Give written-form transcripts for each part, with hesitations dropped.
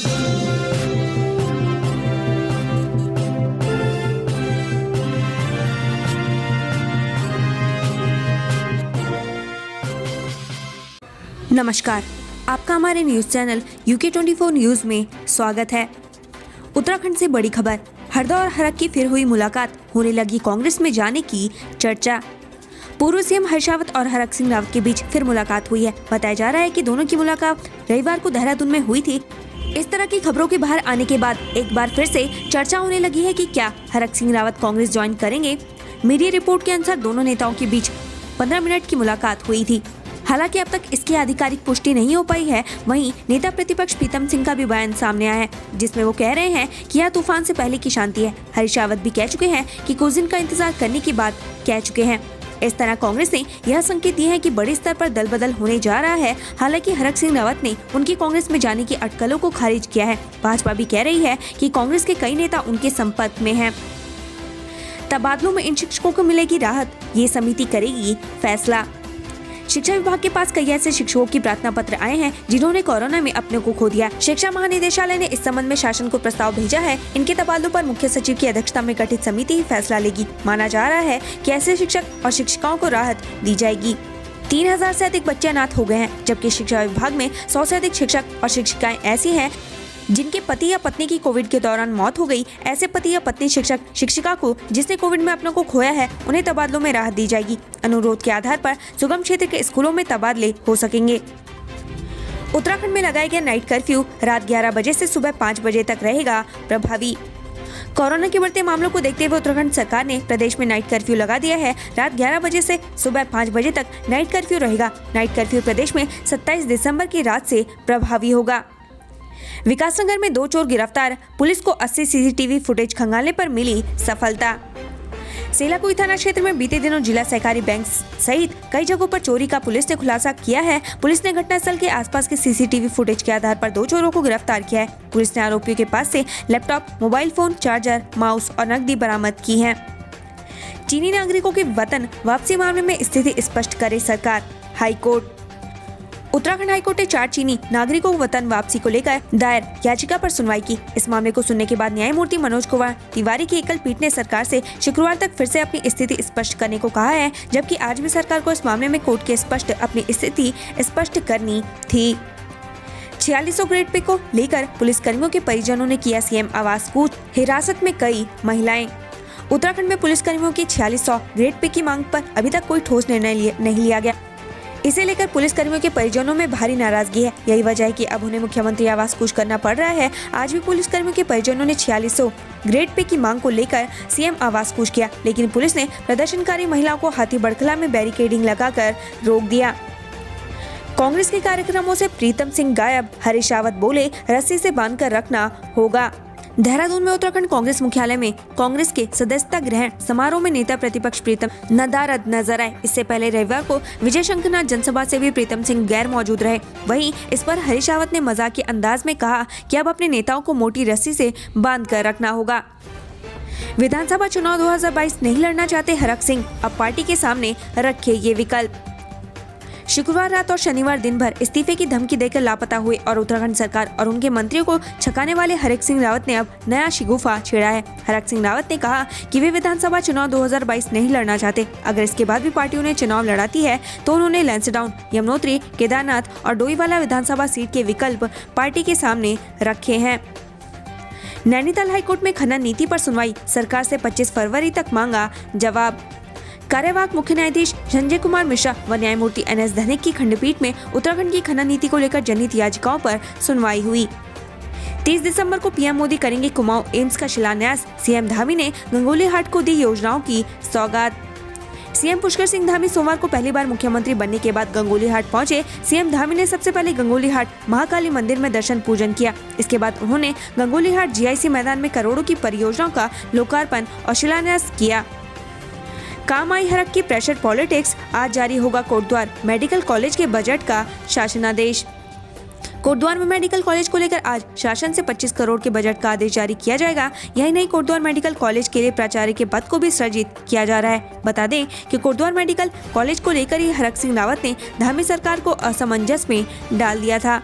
नमस्कार, आपका हमारे न्यूज चैनल UK24 न्यूज में स्वागत है। उत्तराखंड से बड़ी खबर, हरदा और हरक की फिर हुई मुलाकात, होने लगी कांग्रेस में जाने की चर्चा। पूर्व सीएम हरीश रावत और हरक सिंह रावत के बीच फिर मुलाकात हुई है। बताया जा रहा है कि दोनों की मुलाकात रविवार को देहरादून में हुई थी। इस तरह की खबरों के बाहर आने के बाद एक बार फिर से चर्चा होने लगी है कि क्या हरक सिंह रावत कांग्रेस ज्वाइन करेंगे। मीडिया रिपोर्ट के अनुसार दोनों नेताओं के बीच 15 मिनट की मुलाकात हुई थी। हालांकि अब तक इसकी आधिकारिक पुष्टि नहीं हो पाई है। वहीं नेता प्रतिपक्ष प्रीतम सिंह का भी बयान सामने आया है, जिसमें वो कह रहे हैं कि यह तूफान से पहले की शांति है। हरीश रावत भी कह चुके हैं कि कुछ दिन का इंतजार करने की बात कह चुके हैं। इस तरह कांग्रेस ने यह संकेत दिए हैं कि बड़े स्तर पर दल बदल होने जा रहा है। हालांकि हरक सिंह रावत ने उनकी कांग्रेस में जाने की अटकलों को खारिज किया है। भाजपा भी कह रही है कि कांग्रेस के कई नेता उनके संपर्क में हैं। तबादलों में इन शिक्षकों को मिलेगी राहत, ये समिति करेगी फैसला। शिक्षा विभाग के पास कई ऐसे शिक्षकों की प्रार्थना पत्र आए हैं जिन्होंने कोरोना में अपने को खो दिया। शिक्षा महानिदेशालय ने इस संबंध में शासन को प्रस्ताव भेजा है। इनके तबादलों पर मुख्य सचिव की अध्यक्षता में गठित समिति ही फैसला लेगी। माना जा रहा है कि ऐसे शिक्षक और शिक्षिकाओं को राहत दी जाएगी। 3000 से अधिक बच्चे अनाथ हो गए हैं, जबकि शिक्षा विभाग में 100 से अधिक शिक्षक और शिक्षिकाएं ऐसी हैं जिनके पति या पत्नी की कोविड के दौरान मौत हो गई। ऐसे पति या पत्नी शिक्षक शिक्षिका को जिसने कोविड में अपनों को खोया है, उन्हें तबादलों में राहत दी जाएगी। अनुरोध के आधार पर सुगम क्षेत्र के स्कूलों में तबादले हो सकेंगे। उत्तराखंड में लगाया गया नाइट कर्फ्यू रात 11 बजे से सुबह 5 बजे तक रहेगा प्रभावी। कोरोना के बढ़ते मामलों को देखते हुए उत्तराखंड सरकार ने प्रदेश में नाइट कर्फ्यू लगा दिया है। रात 11 बजे से सुबह 5 बजे तक नाइट कर्फ्यू रहेगा। नाइट कर्फ्यू प्रदेश में 27 दिसंबर की रात से प्रभावी होगा। विकासनगर में 2 चोर गिरफ्तार, पुलिस को 80 CCTV फुटेज खंगालने पर मिली सफलता। सेलाकुई थाना क्षेत्र में बीते दिनों जिला सहकारी बैंक सहित कई जगहों पर चोरी का पुलिस ने खुलासा किया है। पुलिस ने घटनास्थल के आसपास के CCTV फुटेज के आधार पर 2 चोरों को गिरफ्तार किया है। पुलिस ने आरोपियों के पास से laptop, mobile phone, charger, mouse और नकदी बरामद की है। चीनी नागरिकों के वतन वापसी मामले में स्थिति स्पष्ट करे सरकार, हाईकोर्ट। उत्तराखंड हाईकोर्ट ने 4 चीनी नागरिकों को वतन वापसी को लेकर दायर याचिका पर सुनवाई की। इस मामले को सुनने के बाद न्यायमूर्ति मनोज कुमार तिवारी की एकल पीठ ने सरकार से शुक्रवार तक फिर से अपनी स्थिति स्पष्ट करने को कहा है, जबकि आज भी सरकार को इस मामले में कोर्ट के स्पष्ट अपनी स्थिति स्पष्ट करनी थी। 4600 ग्रेड पे को लेकर पुलिसकर्मियों के परिजनों ने किया CM आवास कूच, हिरासत में कई महिलाएं। उत्तराखंड में पुलिसकर्मियों की 4600 ग्रेड पे की मांग पर अभी तक कोई ठोस निर्णय नहीं लिया गया। इसे लेकर पुलिसकर्मियों के परिजनों में भारी नाराजगी है। यही वजह है कि अब उन्हें मुख्यमंत्री आवास कूच करना पड़ रहा है। आज भी पुलिसकर्मियों के परिजनों ने 4600 ग्रेड पे की मांग को लेकर CM आवास कूच किया, लेकिन पुलिस ने प्रदर्शनकारी महिलाओं को हाथी बड़खला में बैरिकेडिंग लगाकर रोक दिया। कांग्रेस के कार्यक्रमों से प्रीतम सिंह गायब, हरीश रावत बोले रस्सी से बांधकर रखना होगा। देहरादून में उत्तराखंड कांग्रेस मुख्यालय में कांग्रेस के सदस्यता ग्रहण समारोह में नेता प्रतिपक्ष प्रीतम नदारद नजर आए। इससे पहले रविवार को विजय शंकरनाथ जनसभा से भी प्रीतम सिंह गैर मौजूद रहे। वहीं इस पर हरीश रावत ने मजाक के अंदाज में कहा कि अब अपने नेताओं को मोटी रस्सी से बांध कर रखना होगा। विधानसभा चुनाव 2022 नहीं लड़ना चाहते हरक सिंह, अब पार्टी के सामने रखे ये विकल्प। शुक्रवार रात और शनिवार दिन भर इस्तीफे की धमकी देकर लापता हुए और उत्तराखंड सरकार और उनके मंत्रियों को छकाने वाले हरक सिंह रावत ने अब नया शिगुफा छेड़ा है। हरक सिंह रावत ने कहा कि वे विधानसभा चुनाव 2022 नहीं लड़ना चाहते। अगर इसके बाद भी पार्टी उन्हें चुनाव लड़ाती है तो उन्होंने लैंसडाउन, यमुनोत्री, केदारनाथ और डोईवाला विधानसभा सीट के विकल्प पार्टी के सामने रखे हैं। नैनीताल हाईकोर्ट में खनन नीति पर सुनवाई, सरकार से 25 फरवरी तक मांगा जवाब। कार्यवाहक मुख्य न्यायाधीश संजय कुमार मिश्रा व न्यायमूर्ति NS धनिक की खंडपीठ में उत्तराखंड की खनन नीति को लेकर जनहित याचिकाओं पर सुनवाई हुई। 30 दिसंबर को PM मोदी करेंगे कुमाऊं एम्स का शिलान्यास, CM धामी ने गंगोली हाट को दी योजनाओं की सौगात। CM पुष्कर सिंह धामी सोमवार को पहली बार मुख्यमंत्री बनने के बाद गंगोली हाट पहुंचे। CM धामी ने सबसे पहले गंगोली हाट महाकाली मंदिर में दर्शन पूजन किया। इसके बाद उन्होंने गंगोली हाट GIC मैदान में करोड़ों की परियोजनाओं का लोकार्पण और शिलान्यास किया। काम आई हरक की प्रेशर पॉलिटिक्स, आज जारी होगा कोटद्वार मेडिकल कॉलेज के बजट का शासनादेश। कोटद्वार में मेडिकल कॉलेज को लेकर आज शासन से 25 करोड़ के बजट का आदेश जारी किया जाएगा। यही नहीं, कोटद्वार मेडिकल कॉलेज के लिए प्राचार्य के पद को भी सृजित किया जा रहा है। बता दें कि कोटद्वार मेडिकल कॉलेज को लेकर ही हरक सिंह रावत ने धामी सरकार को असमंजस में डाल दिया था।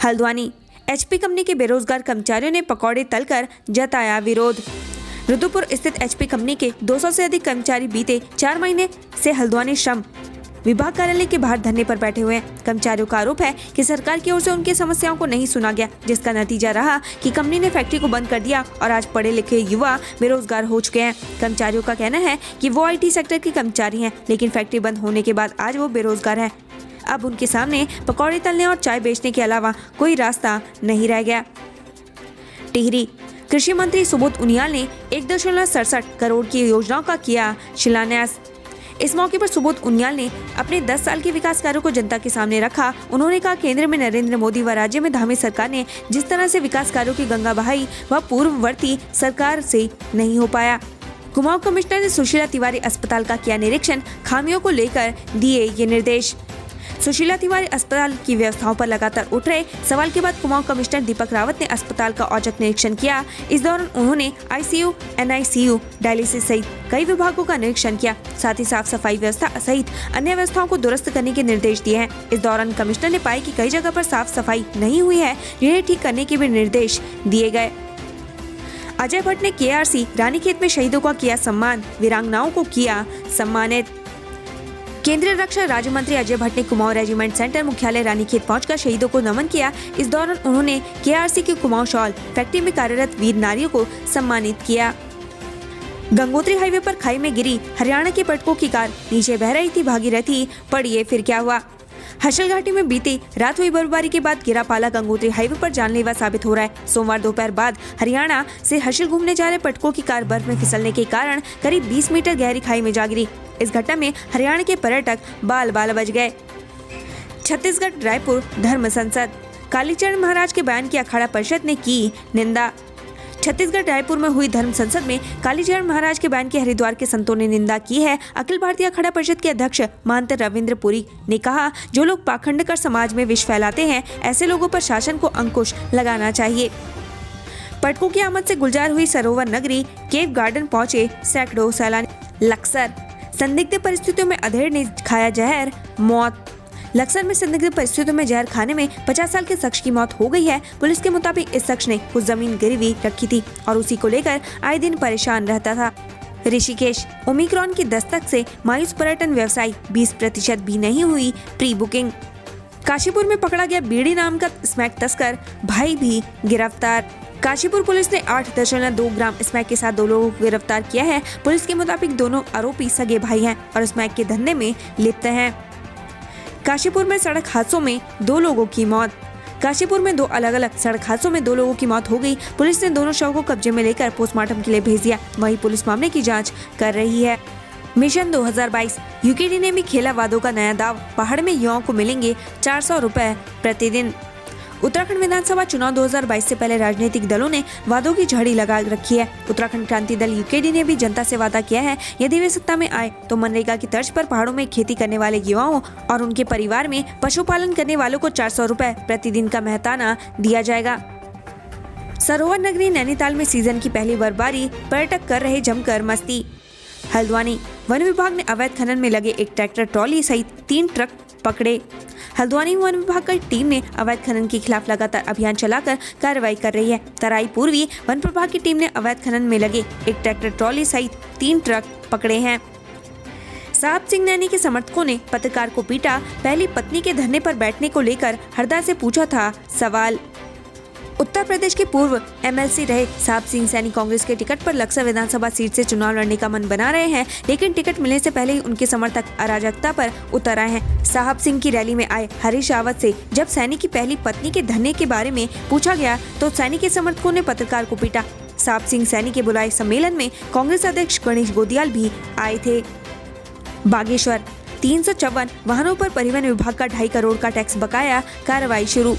हल्द्वानी एचपी कंपनी के बेरोजगार कर्मचारियों ने पकौड़े तलकर जताया विरोध। रुद्रपुर स्थित एचपी कंपनी के 200 से अधिक कर्मचारी बीते 4 महीने से हल्द्वानी श्रम विभाग कार्यालय के बाहर धरने पर बैठे हुए हैं। कर्मचारियों का आरोप है कि सरकार की ओर से उनकी समस्याओं को नहीं सुना गया, जिसका नतीजा रहा कि कंपनी ने फैक्ट्री को बंद कर दिया और आज पढ़े लिखे युवा बेरोजगार हो चुके हैं। कर्मचारियों का कहना है कि वो आईटी सेक्टर के कर्मचारी हैं, लेकिन फैक्ट्री बंद होने के बाद आज वो बेरोजगार हैं। अब उनके सामने पकौड़े तलने और चाय बेचने के अलावा कोई रास्ता नहीं रह गया। टिहरी कृषि मंत्री सुबोध उनियाल ने 1.67 करोड़ की योजनाओं का किया शिलान्यास। इस मौके पर सुबोध उनियाल ने अपने 10 साल के विकास कार्यों को जनता के सामने रखा। उन्होंने कहा, केंद्र में नरेंद्र मोदी व राज्य में धामी सरकार ने जिस तरह से विकास कार्यों की गंगा बहाई वह पूर्ववर्ती सरकार से नहीं हो पाया। कुमाऊं कमिश्नर ने सुशीला तिवारी अस्पताल का किया निरीक्षण, खामियों को लेकर दिए ये निर्देश। सुशीला तिवारी अस्पताल की व्यवस्थाओं पर लगातार उठ रहे सवाल के बाद कुमाऊं कमिश्नर दीपक रावत ने अस्पताल का औचक निरीक्षण किया। इस दौरान उन्होंने आईसीयू, एनआईसीयू, डायलिसिस सहित कई विभागों का निरीक्षण किया। साथ ही साफ सफाई व्यवस्था सहित अन्य व्यवस्थाओं को दुरुस्त करने के निर्देश दिए हैं। इस दौरान कमिश्नर ने पाया कि कई जगह पर साफ सफाई नहीं हुई है, जिन्हें ठीक करने के भी निर्देश दिए गए। अजय भट्ट ने केआरसी रानीखेत में शहीदों का किया सम्मान, वीरांगनाओं को किया सम्मानित। केंद्रीय रक्षा राज्य मंत्री अजय भट्ट ने कुमाऊं रेजिमेंट सेंटर मुख्यालय रानीखेत पहुंचकर शहीदों को नमन किया। इस दौरान उन्होंने केआरसी की कुमाऊं शॉल फैक्ट्री में कार्यरत वीर नारियों को सम्मानित किया। गंगोत्री हाईवे पर खाई में गिरी हरियाणा के पटकों की कार, नीचे बह रही थी भागीरथी, पड़िए फिर क्या हुआ। हर्षल घाटी में बीती रात हुई बर्फबारी के बाद गिरा पाला गंगोत्री हाईवे पर जानलेवा साबित हो रहा है। सोमवार दोपहर बाद हरियाणा से हर्षल घूमने जा रहे पटकों की कार बर्फ में फिसलने के कारण करीब 20 मीटर गहरी खाई में जा गिरी। इस घटना में हरियाणा के पर्यटक बाल बाल बच गए। छत्तीसगढ़ रायपुर धर्म संसद, कालीचरण महाराज के बयान की अखाड़ा परिषद ने की निंदा। छत्तीसगढ़ रायपुर में हुई धर्म संसद में कालीचरण महाराज के बयान की हरिद्वार के संतों ने निंदा की है। अखिल भारतीय अखाड़ा परिषद के अध्यक्ष महंत रविंद्र पुरी ने कहा, जो लोग पाखंड कर समाज में विष फैलाते हैं, ऐसे लोगों पर शासन को अंकुश लगाना चाहिए। पटकों की आमद से गुलजार हुई सरोवर नगरी, केव गार्डन पहुंचे सैकड़ों सैलानी। लक्सर, संदिग्ध परिस्थितियों में अधेड़ ने खाया जहर, मौत। लक्सर में संदिग्ध परिस्थितियों में जहर खाने में 50 साल के शख्स की मौत हो गई है। पुलिस के मुताबिक इस शख्स ने कुछ जमीन गिरवी रखी थी और उसी को लेकर आए दिन परेशान रहता था। ऋषिकेश, ओमिक्रॉन की दस्तक से मायूस पर्यटन व्यवसाय, 20% भी नहीं हुई प्री बुकिंग। काशीपुर में पकड़ा गया बीड़ी नाम का स्मैक तस्कर, भाई भी गिरफ्तार। काशीपुर पुलिस ने 8.2 ग्राम स्मैक के साथ 2 लोगों को गिरफ्तार किया है। पुलिस के मुताबिक दोनों आरोपी सगे भाई हैं और स्मैक के धंधे में लिप्त हैं। काशीपुर में सड़क हादसों में 2 लोगों की मौत। काशीपुर में 2 अलग अलग सड़क हादसों में 2 लोगों की मौत हो गई। पुलिस ने दोनों शव को कब्जे में लेकर पोस्टमार्टम के लिए भेज दिया। वहीं पुलिस मामले की जांच कर रही है। मिशन 2022, यूकेडी ने भी खेला वादों का नया दाव। पहाड़ में युवाओं को मिलेंगे 400 रुपए प्रतिदिन। उत्तराखंड विधानसभा चुनाव 2022 से पहले राजनीतिक दलों ने वादों की झड़ी लगा रखी है। उत्तराखंड क्रांति दल यूकेडी ने भी जनता से वादा किया है, यदि वे सत्ता में आए तो मनरेगा की तर्ज पर पहाड़ों में खेती करने वाले युवाओं और उनके परिवार में पशुपालन करने वालों को 400 रुपए प्रतिदिन का मेहताना दिया जाएगा। सरोवर नगरी नैनीताल में सीजन की पहली बर्फबारी, पर्यटक कर रहे जमकर मस्ती। हल्द्वानी, वन विभाग ने अवैध खनन में लगे एक ट्रैक्टर ट्रॉली सहित 3 ट्रक पकड़े। हल्द्वानी वन विभाग की टीम ने अवैध खनन के खिलाफ लगातार अभियान चलाकर कार्रवाई कर रही है। तराई पूर्वी वन प्रभाग की टीम ने अवैध खनन में लगे एक ट्रैक्टर ट्रॉली सहित 3 ट्रक पकड़े हैं। साहब सिंह नैनी के समर्थकों ने पत्रकार को पीटा, पहली पत्नी के धरने पर बैठने को लेकर हरदा से पूछा था सवाल। उत्तर प्रदेश के पूर्व एमएलसी रहे साहब सिंह सैनी कांग्रेस के टिकट पर लक्सर विधानसभा सीट से चुनाव लड़ने का मन बना रहे हैं, लेकिन टिकट मिलने से पहले ही उनके समर्थक अराजकता पर उतर आए हैं। साहब सिंह की रैली में आए हरीश रावत से जब सैनी की पहली पत्नी के धरने के बारे में पूछा गया तो सैनी के समर्थकों ने पत्रकार को पीटा। साहब सिंह सैनी के बुलाए सम्मेलन में कांग्रेस अध्यक्ष गणेश गोदियाल भी आए थे। बागेश्वर, 354 वाहनों पर परिवहन विभाग का 2.5 करोड़ का टैक्स बकाया, कार्रवाई शुरू।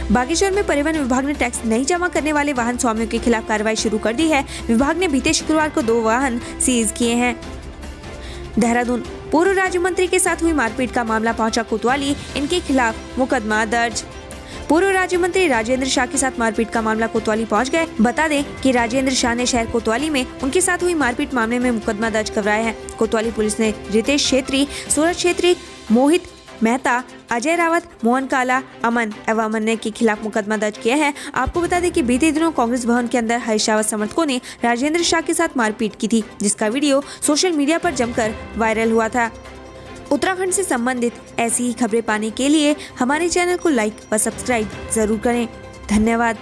बागेश्वर में परिवहन विभाग ने टैक्स नहीं जमा करने वाले वाहन स्वामियों के खिलाफ कार्रवाई शुरू कर दी है। विभाग ने बीते शुक्रवार को 2 वाहन सीज किए हैं। देहरादून, पूर्व राज्य मंत्री के साथ हुई मारपीट का मामला पहुंचा कोतवाली, इनके खिलाफ मुकदमा दर्ज। पूर्व राज्य मंत्री राजेंद्र शाह के साथ मारपीट का मामला कोतवाली पहुंच गए। बता दें कि राजेंद्र शाह ने शहर कोतवाली में उनके साथ हुई मारपीट मामले में मुकदमा दर्ज करवाया है। कोतवाली पुलिस ने रितेश छेत्री, सूरज छेत्री, मोहित मेहता, अजय रावत, मोहन काला, अमन एवं अमन्य के खिलाफ मुकदमा दर्ज किया है। आपको बता दें कि बीते दिनों कांग्रेस भवन के अंदर हरीश रावत समर्थकों ने राजेंद्र शाह के साथ मारपीट की थी, जिसका वीडियो सोशल मीडिया पर जमकर वायरल हुआ था। उत्तराखंड से संबंधित ऐसी ही खबरें पाने के लिए हमारे चैनल को लाइक व सब्सक्राइब जरूर करें। धन्यवाद।